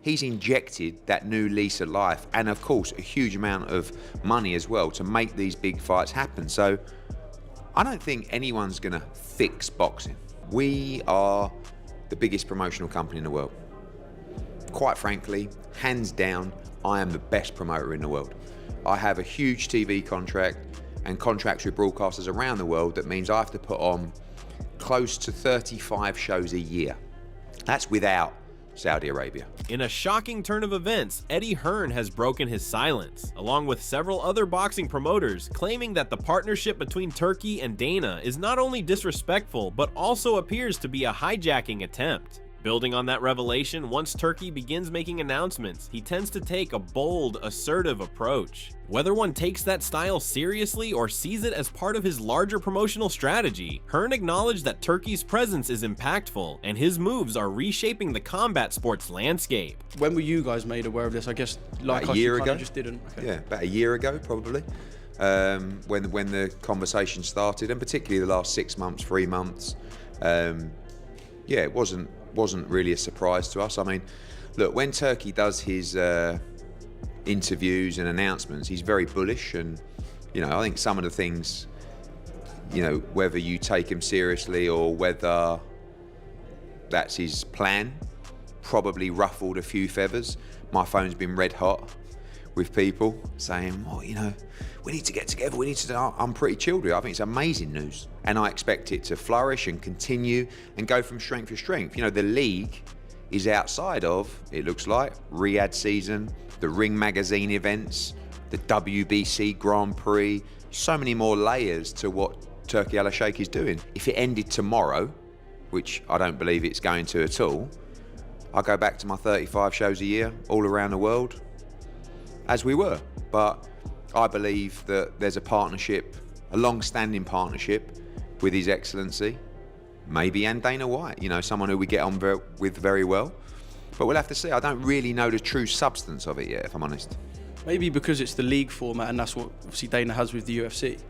he's injected that new lease of life, and of course a huge amount of money as well, to make these big fights happen. So I don't think anyone's gonna fix boxing. We are the biggest promotional company in the world. Quite frankly, hands down, I am the best promoter in the world. I have a huge TV contract and contracts with broadcasters around the world that means I have to put on close to 35 shows a year. That's without Saudi Arabia. In a shocking turn of events, Eddie Hearn has broken his silence, along with several other boxing promoters, claiming that the partnership between Turki and Dana is not only disrespectful, but also appears to be a hijacking attempt. Building on that revelation, once Turki begins making announcements, he tends to take a bold, assertive approach. Whether one takes that style seriously or sees it as part of his larger promotional strategy, Hearn acknowledged that Turki's presence is impactful, and his moves are reshaping the combat sports landscape. When were you guys made aware of this? I guess like a year ago. Just didn't. Okay. Yeah, about a year ago probably, when the conversation started, and particularly the last 6 months, 3 months. Yeah, it wasn't really a surprise to us. I mean, look, when Turki does his interviews and announcements, he's very bullish, and I think some of the things, whether you take him seriously or whether that's his plan, probably ruffled a few feathers. My phone's been red hot with people saying, well, we need to get together, we need to. I'm pretty chilled with it. I think it's amazing news, and I expect it to flourish and continue and go from strength to strength. The league is outside of, it looks like, Riyadh season, the Ring Magazine events, the WBC Grand Prix, so many more layers to what Turki Al Sheikh is doing. If it ended tomorrow, which I don't believe it's going to at all, I'll go back to my 35 shows a year all around the world, as we were. But I believe that there's a partnership, a long-standing partnership with His Excellency, maybe, and Dana White, someone who we get on with very well. But we'll have to see. I don't really know the true substance of it yet, if I'm honest. Maybe because it's the league format, and that's what obviously Dana has with the UFC.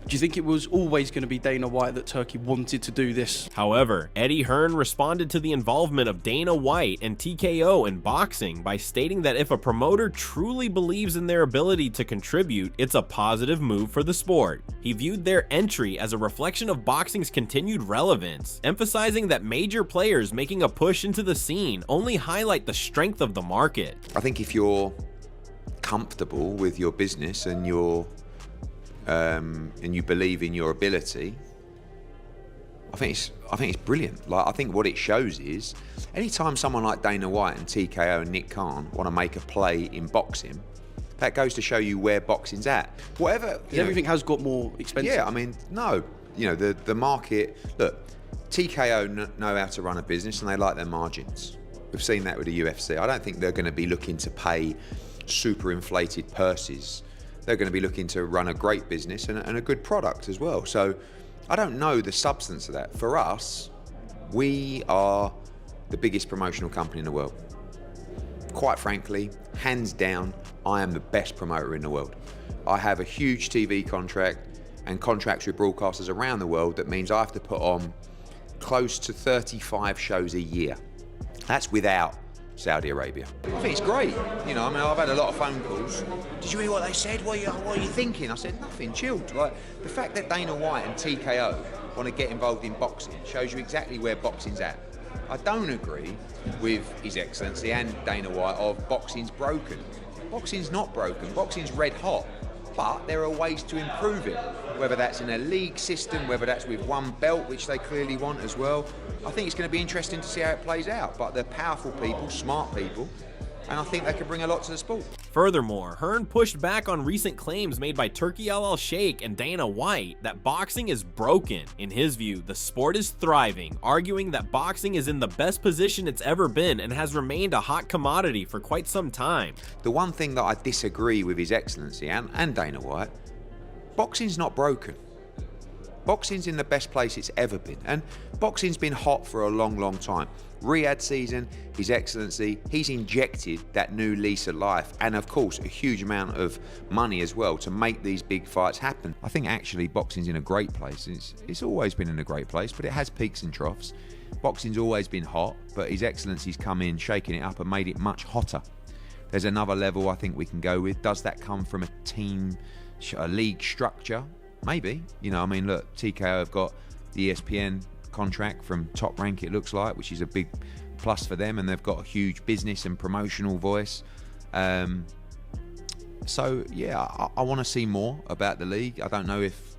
Do you think it was always going to be Dana White that Turki wanted to do this? However, Eddie Hearn responded to the involvement of Dana White and TKO in boxing by stating that if a promoter truly believes in their ability to contribute, it's a positive move for the sport. He viewed their entry as a reflection of boxing's continued relevance, emphasizing that major players making a push into the scene only highlight the strength of the market. I think if you're comfortable with your business and you believe in your ability, I think it's brilliant. I think what it shows is, anytime someone like Dana White and TKO and Nick Khan want to make a play in boxing, that goes to show you where boxing's at. Whatever. Everything has got more expensive. Yeah, I mean, no. The market. Look, TKO know how to run a business, and they like their margins. We've seen that with the UFC. I don't think they're going to be looking to pay super inflated purses. They're going to be looking to run a great business and a good product as well. So I don't know the substance of that. For us, we are the biggest promotional company in the world. Quite frankly, hands down, I am the best promoter in the world. I have a huge TV contract and contracts with broadcasters around the world that means I have to put on close to 35 shows a year. That's without Saudi Arabia. I think it's great. I've had a lot of phone calls. Did you hear what they said? What are you thinking? I said, nothing, chilled. The fact that Dana White and TKO want to get involved in boxing shows you exactly where boxing's at. I don't agree with His Excellency and Dana White of boxing's broken. Boxing's not broken. Boxing's red hot. But there are ways to improve it, whether that's in a league system, whether that's with one belt, which they clearly want as well. I think it's going to be interesting to see how it plays out, but they're powerful people, smart people, and I think they can bring a lot to the sport. Furthermore, Hearn pushed back on recent claims made by Turki Al Sheikh and Dana White that boxing is broken. In his view, the sport is thriving, arguing that boxing is in the best position it's ever been and has remained a hot commodity for quite some time. The one thing that I disagree with His Excellency and Dana White, boxing's not broken. Boxing's in the best place it's ever been, and boxing's been hot for a long, long time. Riyadh season, His Excellency, he's injected that new lease of life, and of course a huge amount of money as well to make these big fights happen. I think actually boxing's in a great place. It's always been in a great place, but it has peaks and troughs. Boxing's always been hot, but His Excellency's come in, shaking it up and made it much hotter. There's another level I think we can go with. Does that come from a team, a league structure? Maybe. You know, I mean, look, TKO have got the ESPN contract from Top Rank, it looks like, which is a big plus for them, and they've got a huge business and promotional voice. So yeah, I want to see more about the league. I don't know if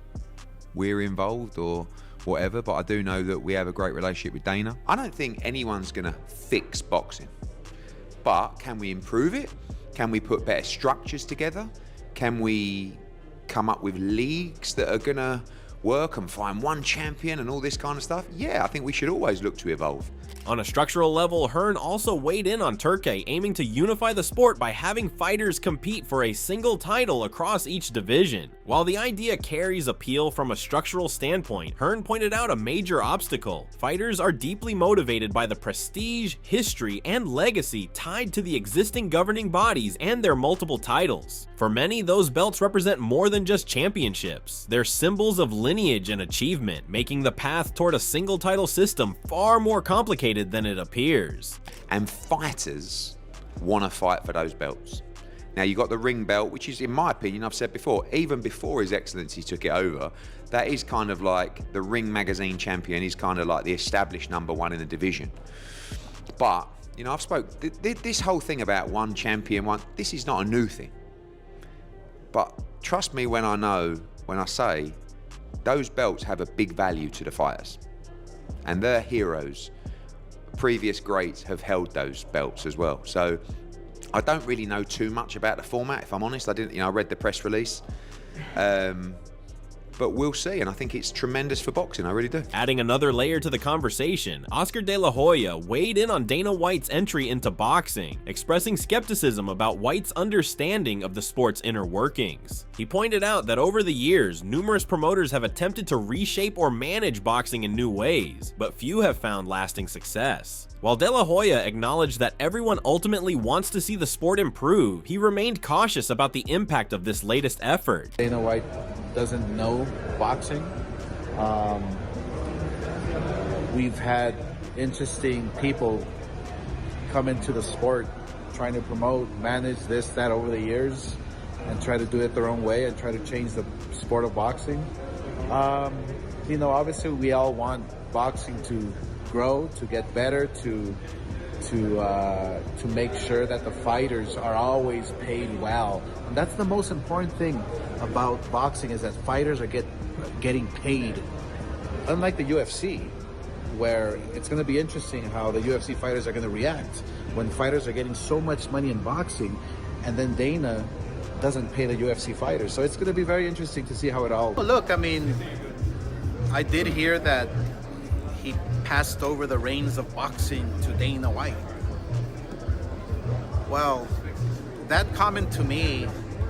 we're involved or whatever, but I do know that we have a great relationship with Dana. I don't think anyone's going to fix boxing, but can we improve it? Can we put better structures together? Can we come up with leagues that are going to work and find one champion and all this kind of stuff? Yeah, I think we should always look to evolve. On a structural level, Hearn also weighed in on Turki, aiming to unify the sport by having fighters compete for a single title across each division. While the idea carries appeal from a structural standpoint, Hearn pointed out a major obstacle. Fighters are deeply motivated by the prestige, history, and legacy tied to the existing governing bodies and their multiple titles. For many, those belts represent more than just championships. They're symbols of lineage and achievement, making the path toward a single title system far more complicated than it appears. And fighters want to fight for those belts. Now you got the ring belt, which is, in my opinion, I've said before, even before His Excellency took it over, that is kind of like the Ring Magazine champion is kind of like the established #1 in the division. But, you know, I've spoke, this whole thing about one champion, this is not a new thing. But trust me when I say those belts have a big value to the fighters. And they're heroes. Previous greats have held those belts as well. So I don't really know too much about the format, if I'm honest. I didn't, I read the press release. But we'll see, and I think it's tremendous for boxing, I really do. Adding another layer to the conversation, Oscar De La Hoya weighed in on Dana White's entry into boxing, expressing skepticism about White's understanding of the sport's inner workings. He pointed out that over the years, numerous promoters have attempted to reshape or manage boxing in new ways, but few have found lasting success. While De La Hoya acknowledged that everyone ultimately wants to see the sport improve, he remained cautious about the impact of this latest effort. Dana White doesn't know boxing. We've had interesting people come into the sport trying to promote, manage this, that over the years, and try to do it their own way and try to change the sport of boxing. You know, obviously we all want boxing to grow, to get better, to make sure that the fighters are always paid well. And that's the most important thing about boxing, is that fighters are getting paid. Unlike the UFC, where it's going to be interesting how the UFC fighters are going to react when fighters are getting so much money in boxing and then Dana doesn't pay the UFC fighters. So it's going to be very interesting to see how it all... Well, look, I mean, I did hear that he passed over the reins of boxing to Dana White. Well, that comment to me,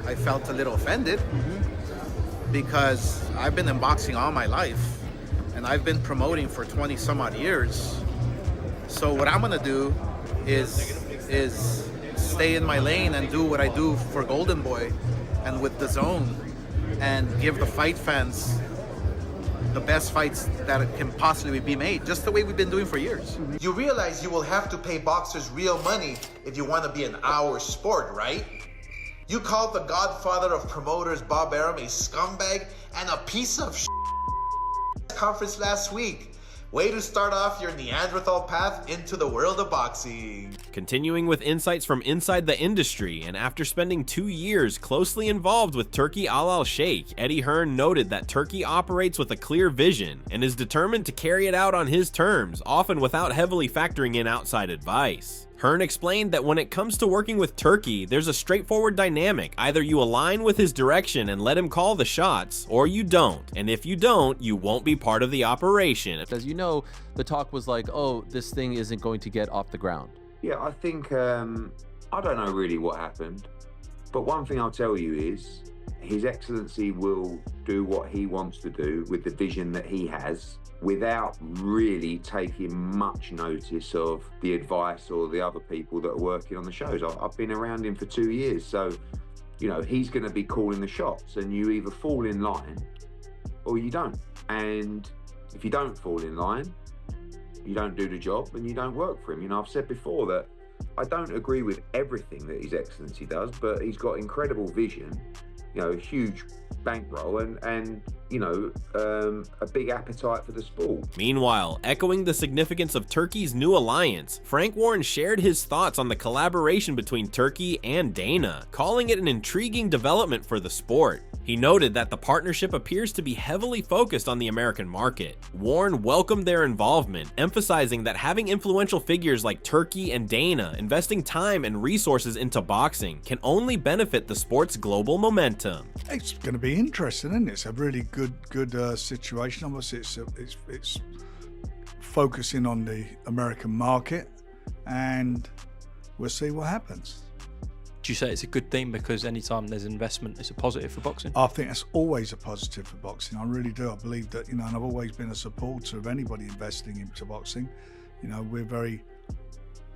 I felt a little offended, because I've been in boxing all my life and I've been promoting for 20 some odd years. So what I'm gonna do is stay in my lane and do what I do for Golden Boy and with DAZN, and give the fight fans the best fights that can possibly be made, just the way we've been doing for years. You realize you will have to pay boxers real money if you want to be in our sport, right? You called the godfather of promoters, Bob Arum, a scumbag and a piece of shit conference last week. Way to start off your Neanderthal path into the world of boxing. Continuing with insights from inside the industry, and after spending 2 years closely involved with Turki Al Sheikh, Eddie Hearn noted that Turki operates with a clear vision and is determined to carry it out on his terms, often without heavily factoring in outside advice. Hearn explained that when it comes to working with Turki, there's a straightforward dynamic. Either you align with his direction and let him call the shots, or you don't. And if you don't, you won't be part of the operation. As you know, the talk was like, oh, this thing isn't going to get off the ground. Yeah, I think, I don't know really what happened. But one thing I'll tell you is His Excellency will do what he wants to do with the vision that he has without really taking much notice of the advice or the other people that are working on the shows. I've been around him for 2 years, so, you know, he's going to be calling the shots, and you either fall in line or you don't. And if you don't fall in line, you don't do the job and you don't work for him. You know, I've said before that I don't agree with everything that His Excellency does, but he's got incredible vision, you know, a huge bankroll, and you know, a big appetite for the sport. Meanwhile, echoing the significance of Turkey's new alliance, Frank Warren shared his thoughts on the collaboration between Turkey and Dana, calling it an intriguing development for the sport. He noted that the partnership appears to be heavily focused on the American market. Warren welcomed their involvement, emphasizing that having influential figures like Turkey and Dana investing time and resources into boxing can only benefit the sport's global momentum. It's going to be interesting, isn't it? It's a really good situation. Obviously, it's focusing on the American market, and we'll see what happens. Do you say it's a good thing because anytime there's investment, it's a positive for boxing? I think that's always a positive for boxing. I really do. I believe that, you know, and I've always been a supporter of anybody investing into boxing. You know, we're very,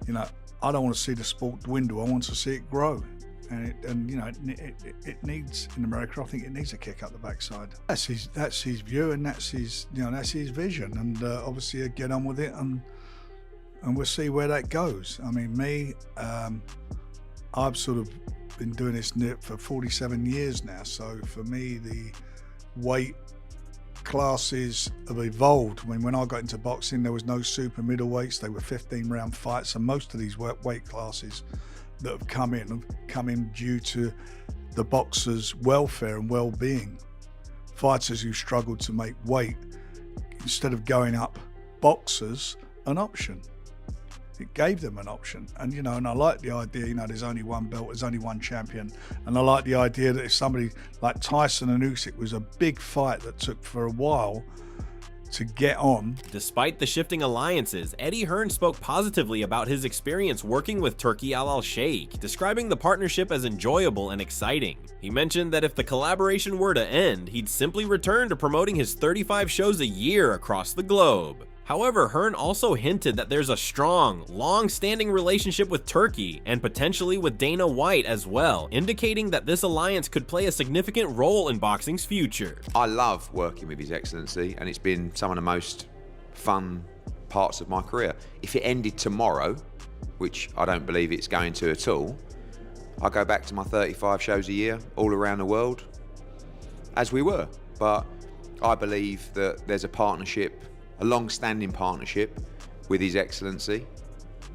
you know, I don't want to see the sport dwindle. I want to see it grow. And you know, it needs, in America, I think it needs a kick up the backside. That's his view, and that's his, you know, that's his vision. And obviously, I get on with it, and we'll see where that goes. I mean, me, I've sort of been doing this for 47 years now. So for me, the weight classes have evolved. I mean, when I got into boxing, there was no super middleweights. They were 15-round fights, and most of these weight classes that have come in due to the boxers' welfare and well-being. Fighters who struggled to make weight, instead of going up boxers, an option. It gave them an option. And, you know, and I like the idea, you know, there's only one belt, there's only one champion. And I like the idea that if somebody like Tyson and Usyk was a big fight that took for a while to get on. Despite the shifting alliances, Eddie Hearn spoke positively about his experience working with Turki Al Sheikh, describing the partnership as enjoyable and exciting. He mentioned that if the collaboration were to end, he'd simply return to promoting his 35 shows a year across the globe. However, Hearn also hinted that there's a strong, long-standing relationship with Turkey and potentially with Dana White as well, indicating that this alliance could play a significant role in boxing's future. I love working with His Excellency, and it's been some of the most fun parts of my career. If it ended tomorrow, which I don't believe it's going to at all, I go back to my 35 shows a year all around the world, as we were. But I believe that there's a partnership, a long-standing partnership with His Excellency,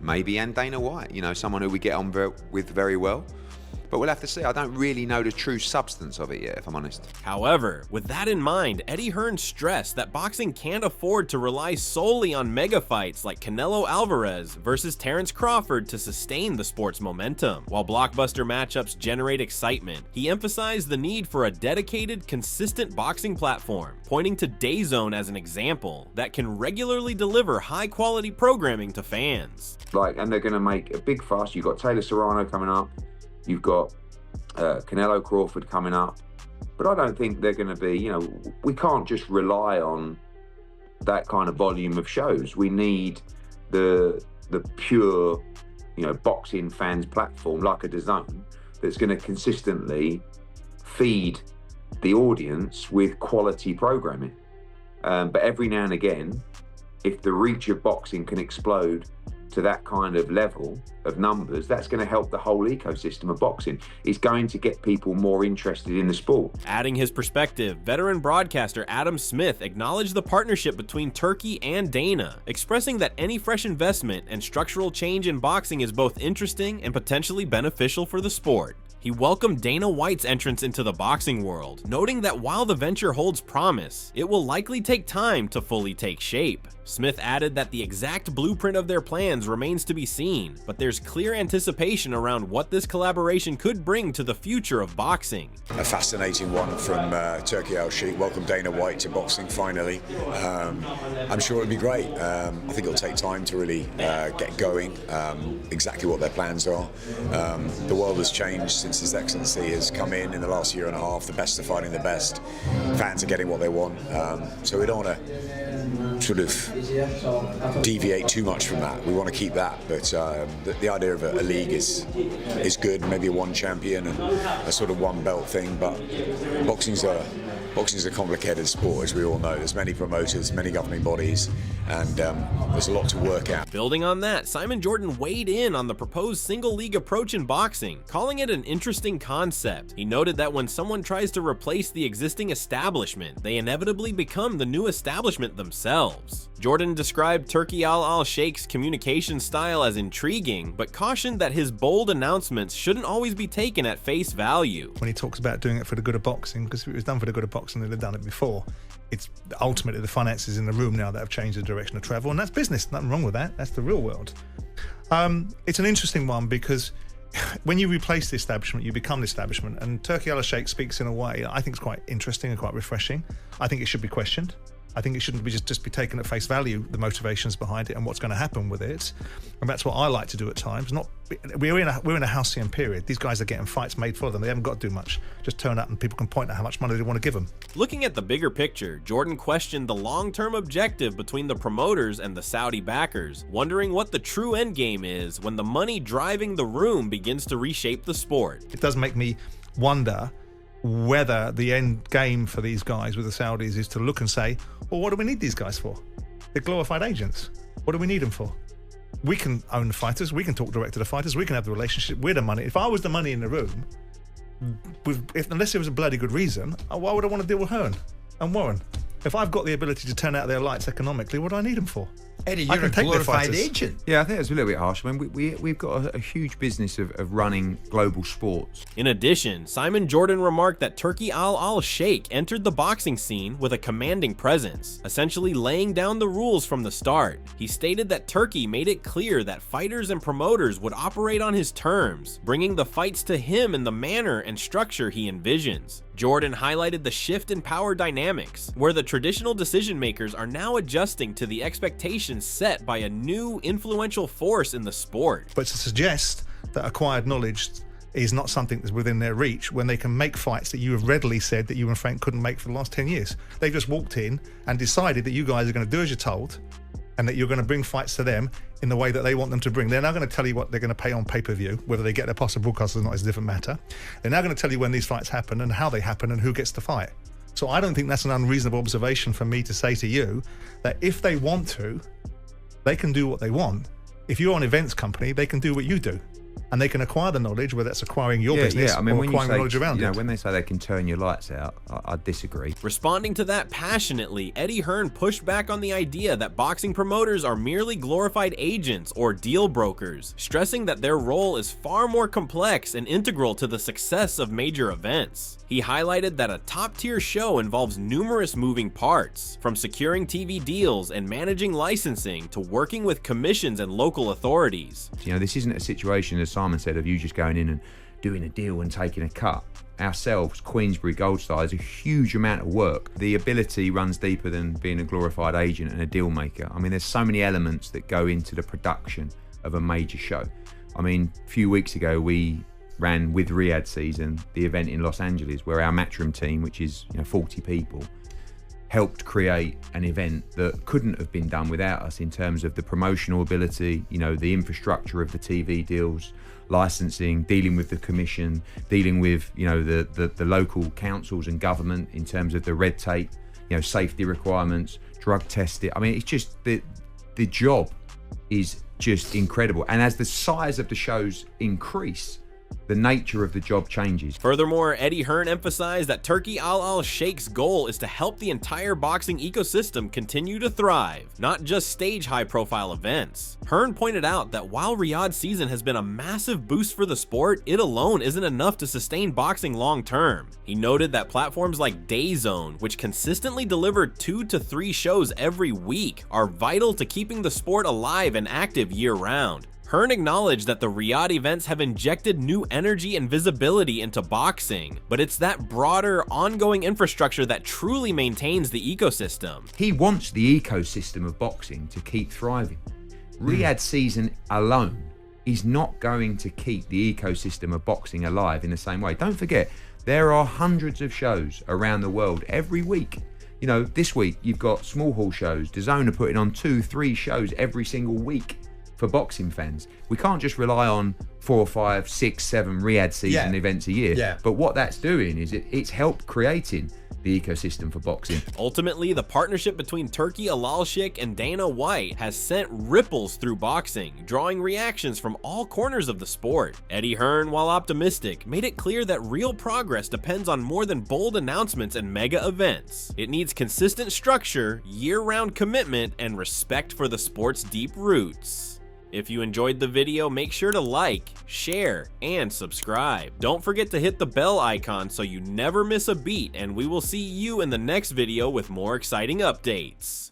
maybe, and Dana White, you know, someone who we get on with very well. But we'll have to see. I don't really know the true substance of it yet, if I'm honest. However, with that in mind, Eddie Hearn stressed that boxing can't afford to rely solely on mega fights like Canelo Alvarez versus Terence Crawford to sustain the sport's momentum. While blockbuster matchups generate excitement, he emphasized the need for a dedicated, consistent boxing platform, pointing to DAZN as an example that can regularly deliver high-quality programming to fans. And they're going to make a big fuss. You've got Taylor Serrano coming up. You've got Canelo Crawford coming up, but I don't think they're going to be, you know, we can't just rely on that kind of volume of shows. We need the pure, you know, boxing fans platform like a DAZN that's going to consistently feed the audience with quality programming. But every now and again, if the reach of boxing can explode to that kind of level of numbers, that's going to help the whole ecosystem of boxing. It's going to get people more interested in the sport. Adding his perspective, veteran broadcaster Adam Smith acknowledged the partnership between Turkey and Dana, expressing that any fresh investment and structural change in boxing is both interesting and potentially beneficial for the sport. He welcomed Dana White's entrance into the boxing world, noting that while the venture holds promise, it will likely take time to fully take shape. Smith added that the exact blueprint of their plans remains to be seen, but there's clear anticipation around what this collaboration could bring to the future of boxing. A fascinating one from Turki Al Sheikh. Welcome Dana White to boxing finally. I'm sure it'll be great. I think it'll take time to really get going, exactly what their plans are. The world has changed since His Excellency has come in the last year and a half. The best are fighting the best. Fans are getting what they want. So we don't want to sort of deviate too much from that. We want to keep that, but the idea of a league is good. Maybe a one champion and a sort of one belt thing, but boxing's a complicated sport, as we all know. There's many promoters, many governing bodies, and there's a lot to work out. Building on that, Simon Jordan weighed in on the proposed single league approach in boxing, calling it an interesting concept. He noted that when someone tries to replace the existing establishment, they inevitably become the new establishment themselves. Jordan described Turki Al-Sheikh's communication style as intriguing, but cautioned that his bold announcements shouldn't always be taken at face value. When he talks about doing it for the good of boxing, because if it was done for the good of boxing, they'd have done it before. It's ultimately the finances in the room now that have changed the direction of travel, and that's business. Nothing wrong with that. That's the real world. It's an interesting one because when you replace the establishment, you become the establishment, and Turki Al-Sheikh speaks in a way I think is quite interesting and quite refreshing. I think it should be questioned. I think it shouldn't be just be taken at face value, the motivations behind it and what's going to happen with it. And that's what I like to do at times. We're in a halcyon period. These guys are getting fights made for them. They haven't got to do much. Just turn up and people can point at how much money they want to give them. Looking at the bigger picture, Jordan questioned the long-term objective between the promoters and the Saudi backers, wondering what the true end game is when the money driving the room begins to reshape the sport. It does make me wonder whether the end game for these guys with the Saudis is to look and say, well, what do we need these guys for? They're glorified agents. What do we need them for? We can own the fighters. We can talk direct to the fighters. We can have the relationship. We're the money. If I was the money in the room, unless there was a bloody good reason, why would I want to deal with Hearn and Warren? If I've got the ability to turn out their lights economically, what do I need them for? Eddie, you're a glorified agent. Yeah, I think that's a little bit harsh. I mean, we've got a huge business of running global sports. In addition, Simon Jordan remarked that Turki Al-Sheikh entered the boxing scene with a commanding presence, essentially laying down the rules from the start. He stated that Turki made it clear that fighters and promoters would operate on his terms, bringing the fights to him in the manner and structure he envisions. Jordan highlighted the shift in power dynamics, where the traditional decision makers are now adjusting to the expectations set by a new influential force in the sport. But to suggest that acquired knowledge is not something that's within their reach when they can make fights that you have readily said that you and Frank couldn't make for the last 10 years. They just walked in and decided that you guys are going to do as you're told and that you're going to bring fights to them in the way that they want them to bring. They're now going to tell you what they're going to pay on pay-per-view. Whether they get their possible broadcast or not is a different matter. They're now going to tell you when these fights happen and how they happen and who gets to fight. So I don't think that's an unreasonable observation for me to say to you that if they want to, they can do what they want. If you're an events company, they can do what you do. And they can acquire the knowledge, whether that's acquiring your business or acquiring the knowledge around it. When they say they can turn your lights out, I disagree. Responding to that passionately, Eddie Hearn pushed back on the idea that boxing promoters are merely glorified agents or deal brokers, stressing that their role is far more complex and integral to the success of major events. He highlighted that a top-tier show involves numerous moving parts, from securing TV deals and managing licensing to working with commissions and local authorities. You know, this isn't a situation, as Simon said, of you just going in and doing a deal and taking a cut. Ourselves, Queensbury, Gold Star, is a huge amount of work. The ability runs deeper than being a glorified agent and a deal maker. I mean, there's so many elements that go into the production of a major show. I mean, a few weeks ago, we ran with Riyadh season the event in Los Angeles, where our matchroom team, which is 40 people, helped create an event that couldn't have been done without us in terms of the promotional ability, the infrastructure of the TV deals, licensing, dealing with the commission, dealing with the local councils and government in terms of the red tape, safety requirements, drug testing. I mean, it's just the job is just incredible. And as the size of the shows increase, the nature of the job changes. Furthermore, Eddie Hearn emphasized that Turki Al-Sheikh's goal is to help the entire boxing ecosystem continue to thrive, not just stage high-profile events. Hearn pointed out that while Riyadh season has been a massive boost for the sport, it alone isn't enough to sustain boxing long-term. He noted that platforms like DAZN, which consistently deliver 2 to 3 shows every week, are vital to keeping the sport alive and active year-round. Hearn acknowledged that the Riyadh events have injected new energy and visibility into boxing, but it's that broader, ongoing infrastructure that truly maintains the ecosystem. He wants the ecosystem of boxing to keep thriving. Riyadh season alone He's not going to keep the ecosystem of boxing alive in the same way. Don't forget, there are hundreds of shows around the world every week. You know, this week you've got small hall shows. DAZN are putting on 2-3 shows every single week for boxing fans. We can't just rely on 4, 5, 6, 7 Riyadh season events a year. But what that's doing is it's helped creating the ecosystem for boxing. Ultimately, the partnership between Turki Alalshik and Dana White has sent ripples through boxing, drawing reactions from all corners of the sport. Eddie Hearn, while optimistic, made it clear that real progress depends on more than bold announcements and mega events. It needs consistent structure, year-round commitment, and respect for the sport's deep roots. If you enjoyed the video, make sure to like, share, and subscribe. Don't forget to hit the bell icon so you never miss a beat, and we will see you in the next video with more exciting updates.